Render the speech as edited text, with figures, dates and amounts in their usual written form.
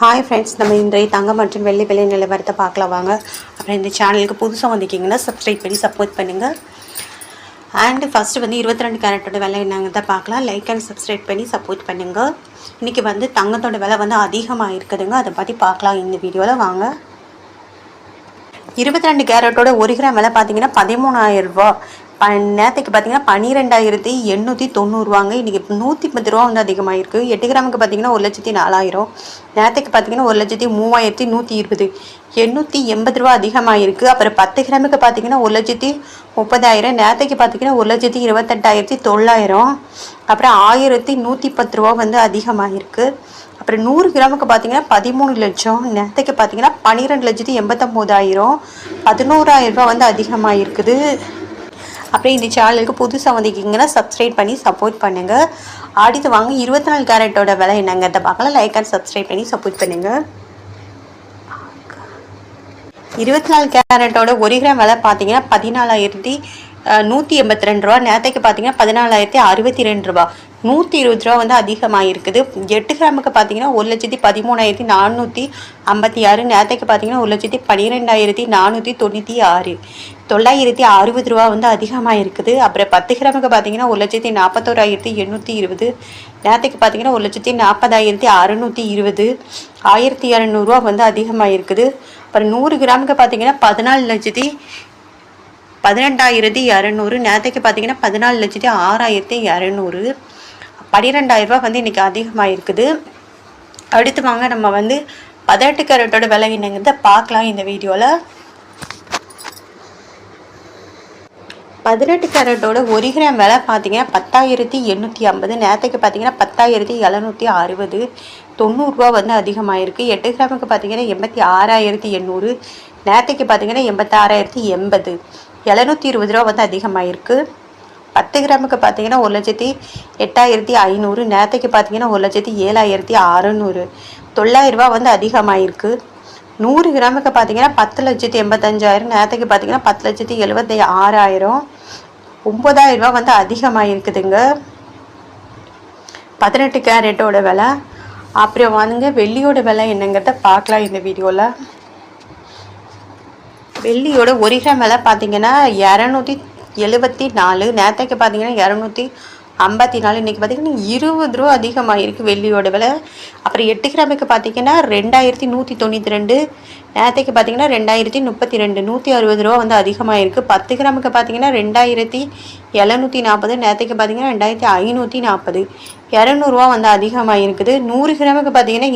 Hi friends, நம்ம இன்றைய தங்கம் மற்றும் வெள்ளி விலை நிலவரத்தை பார்க்கலாம் வாங்க. அப்புறம் இந்த சேனலுக்கு புதுசாக வந்திருக்கீங்கன்னா சப்ஸ்கிரைப் பண்ணி சப்போர்ட் பண்ணுங்கள். அண்டு ஃபஸ்ட்டு வந்து 22 கேரட்டோட விலை என்னங்க தான் பார்க்கலாம். லைக் அண்ட் சப்ஸ்கிரைப் பண்ணி சப்போர்ட் பண்ணுங்கள். இன்றைக்கி வந்து தங்கத்தோட விலை வந்து அதிகமாக இருக்குதுங்க. அதை பற்றி பார்க்கலாம் இந்த வீடியோவில் வாங்க. 22 கேரட்டோட 1 கிராம் விலை பார்த்தீங்கன்னா 13,000 ரூபா. நேற்றுக்கு பார்த்தீங்கன்னா 12,890 இன்றைக்கி 110 ரூபா வந்து அதிகமாகிருக்கு. 8 கிராமுக்கு பார்த்தீங்கன்னா 1,04,000. நேற்றுக்கு பார்த்தீங்கன்னா 1,03,120, 880 ரூபா அதிகமாகிருக்கு. அப்புறம் 10 கிராமுக்கு பார்த்தீங்கன்னா 1,30,000. நேற்றுக்கு பார்த்தீங்கன்னா 1,28,900. அப்புறம் 1,110 ரூபா வந்து அதிகமாகிருக்கு. அப்புறம் 100 கிராமுக்கு பார்த்தீங்கன்னா 13 லட்சம். நேற்றுக்கு பார்த்தீங்கன்னா 12,89,000, 11,000 ரூபா வந்து அதிகமாக இருக்குது. அப்புறம் இந்த சேனலுக்கு புதுசாக வந்திருக்கீங்கன்னா சப்ஸ்கிரைப் பண்ணி சப்போர்ட் பண்ணுங்கள். அடுத்து வாங்க 24 கேரட்டோட விலை என்னங்கிறத பார்க்கலாம். லைக் அண்ட் சப்ஸ்கிரைப் பண்ணி சப்போர்ட் பண்ணுங்கள். 24 கேரட்டோட 1 கிராம் விலை பார்த்தீங்கன்னா 14,182 ரூபா. நேற்றுக்கு பார்த்தீங்கன்னா 14,062 ரூபா, 120 ரூபா வந்து அதிகமாக இருக்குது. 8 கிராமுக்கு பார்த்தீங்கன்னா 1,13,456. நேற்றுக்கு பார்த்தீங்கன்னா 1,12,496, 960 ரூபா வந்து அதிகமாக இருக்குது. அப்புறம் 10 கிராமுக்கு பார்த்தீங்கன்னா 1,41,820. நேற்றுக்கு பார்த்தீங்கன்னா 1,40,620, 1,200 ரூபா வந்து அதிகமாக இருக்குது. அப்புறம் 100 கிராமுக்கு பார்த்தீங்கன்னா 14,12,200. நேற்றுக்கு பார்த்தீங்கன்னா 14,06,200, 12,000 ரூபா வந்து இன்றைக்கி அதிகமாக இருக்குது. அடுத்து வாங்க நம்ம வந்து 18 கேரட்டோட விலை என்னங்கிறத பார்க்கலாம் இந்த வீடியோவில். 18 கேரட்டோட 1 கிராம் விலை பார்த்தீங்கன்னா 10,850. நேற்றுக்கு பார்த்தீங்கன்னா 10,760, 90 ரூபா வந்து அதிகமாகிருக்கு. 8 கிராமுக்கு பார்த்தீங்கன்னா 86,800. நேற்றுக்கு பார்த்தீங்கன்னா 86,080, 720 ரூபா வந்து அதிகமாகிருக்கு. 10 கிராமுக்கு பார்த்தீங்கன்னா 1,08,500. நேற்றுக்கு பார்த்தீங்கன்னா 1,07,600, 900 ரூபா வந்து அதிகமாகிருக்கு. 100 கிராமுக்கு பார்த்தீங்கன்னா 10,85,000. நேற்றுக்கு பார்த்தீங்கன்னா 10,76,000, 9,000 ரூபா வந்து அதிகமாக இருக்குதுங்க 18 கேரட்டோட விலை. அப்புறம் வந்து வெள்ளியோட விலை என்னங்கிறத பார்க்கலாம் இந்த வீடியோவில். வெள்ளியோட 1 கிராம் விலை பார்த்தீங்கன்னா 274. நேற்றுக்கு பார்த்தீங்கன்னா 254. இன்றைக்கி பார்த்தீங்கன்னா 20 ரூபா அதிகமாக இருக்குது வெள்ளியோட விலை. அப்புறம் 8 கிராமுக்கு பார்த்தீங்கன்னா 2,192. நேற்றுக்கு பார்த்தீங்கன்னா 2,032, 160 ரூபா வந்து அதிகமாக இருக்குது. 10 கிராமுக்கு பார்த்தீங்கன்னா 2,740. நேற்றுக்கு பார்த்தீங்கன்னா 2,540, 200 ரூபா வந்து அதிகமாக இருக்குது. 100 கிராமுக்கு பார்த்தீங்கன்னா